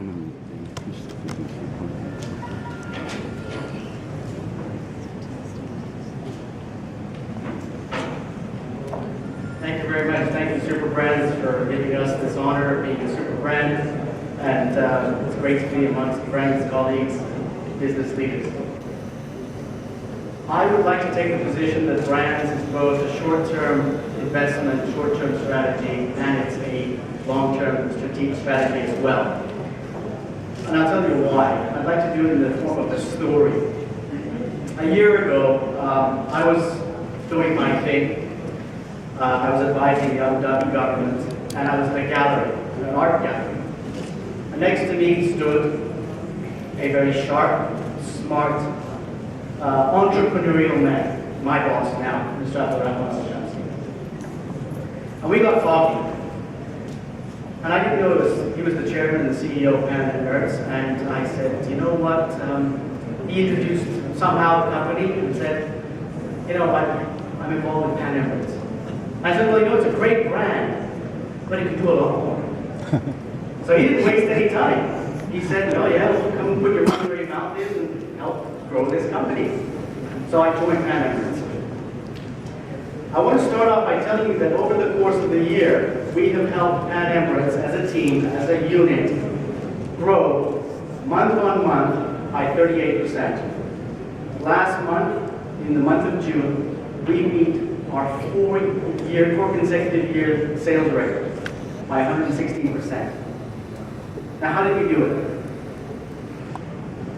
Thank you very much. Thank you, Super Brands, for giving us this honor of being a Super Brand. And it's great to be amongst friends, colleagues, business leaders. I would like to take the position that brands is both a short-term investment, short-term strategy, and it's a long-term strategic strategy as well. And I'll tell you why. I'd like to do it in the form of a story. A year ago, I was doing my thing. I was advising the Abu Dhabi government, and I was in a gallery, an art gallery. And next to me stood a very sharp, smart, entrepreneurial man, my boss now, Mr. Abdurrahman Shamsi. And we got talking. And I didn't know he was the chairman and the CEO of Pan Emirates, and I said, you know what? He introduced somehow the company and said, you know, I'm involved with Pan Emirates. I said, well, you know, it's a great brand, but it can do a lot more. So he didn't waste any time. He said, oh yeah, well, come and put your money where your mouth is and help grow this company. So I joined Pan Emirates. I want to start off by telling you that over the course of the year, we have helped Pan Emirates as a team, as a unit, grow month on month by 38%. Last month, in the month of June, we beat our four consecutive year sales record by 116%. Now, how did we do it?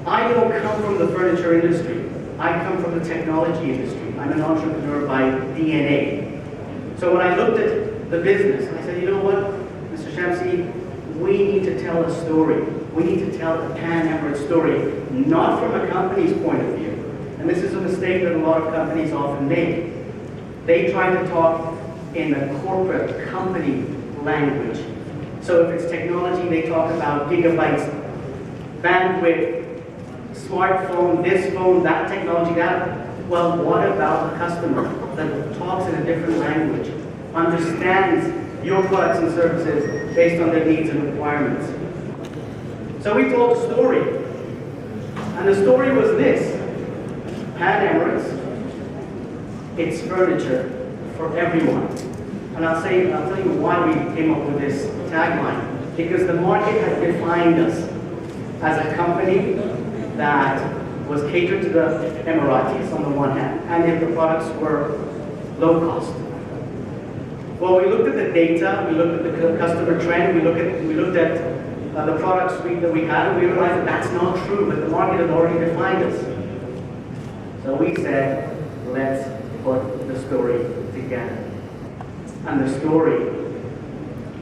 I don't come from the furniture industry. I come from the technology industry. I'm an entrepreneur by DNA. So when I looked at the business, I said, you know what, Mr. Shamsi, we need to tell a story. We need to tell the Pan Emirates story, not from a company's point of view. And this is a mistake that a lot of companies often make. They try to talk in a corporate company language. So if it's technology, they talk about gigabytes, bandwidth, smartphone, this phone, that technology, that. Well, what about the customer that talks in a different language, understands your products and services based on their needs and requirements? So we told a story. And the story was this: Pan Emirates, it's furniture for everyone. And I'll tell you why we came up with this tagline. Because the market had defined us as a company that was catered to the Emiratis on the one hand, and if the products were low cost. Well, we looked at the data, we looked at the customer trend, we looked at the product suite that we had, and we realized that that's not true, but the market had already defined us. So we said, let's put the story together. And the story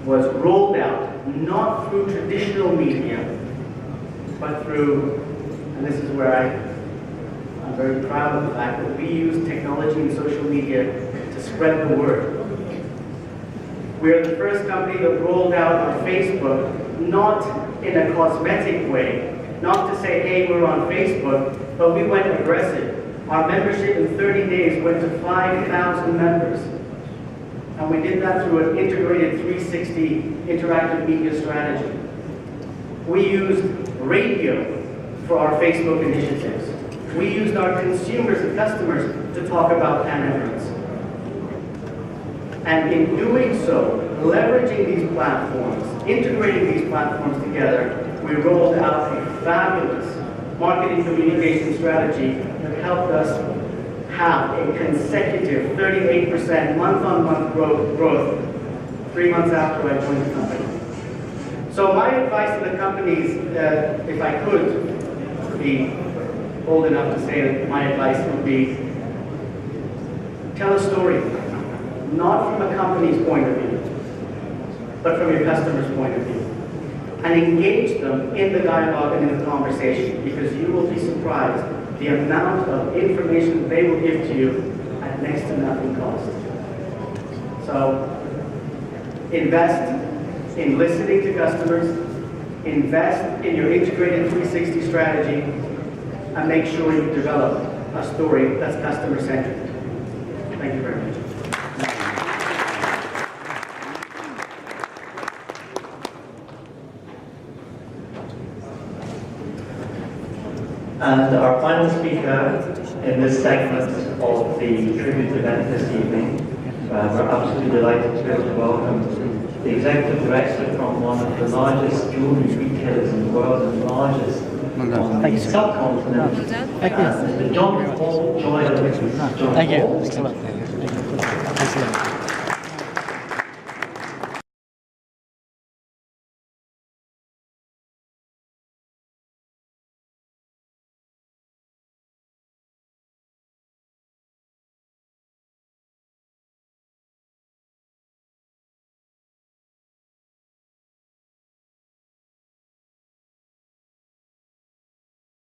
was rolled out not through traditional media, but through, and this is where I'm very proud of the fact that we use technology and social media to spread the word. We are the first company that rolled out on Facebook, not in a cosmetic way, not to say, hey, we're on Facebook, but we went aggressive. Our membership in 30 days went to 5,000 members. And we did that through an integrated 360 interactive media strategy. We used radio for our Facebook initiatives. We used our consumers and customers to talk about Pan Emirates. And in doing so, leveraging these platforms, integrating these platforms together, we rolled out a fabulous marketing communication strategy that helped us have a consecutive 38% month-on-month growth 3 months after I joined the company. So my advice to the companies, if I could be old enough to say that my advice would be, tell a story, not from a company's point of view, but from your customer's point of view. And engage them in the dialogue and in the conversation, because you will be surprised the amount of information they will give to you at next to nothing cost. So invest in listening to customers, invest in your integrated 360 strategy, and make sure you develop a story that's customer-centric. Thank you very much. And our final speaker in this segment of the tribute event this evening, we're absolutely delighted to be able to welcome the executive director from one of the largest jewellery retailers in the world and largest on the subcontinent, the John Paul Joy. Thank you. Excellent. Excellent.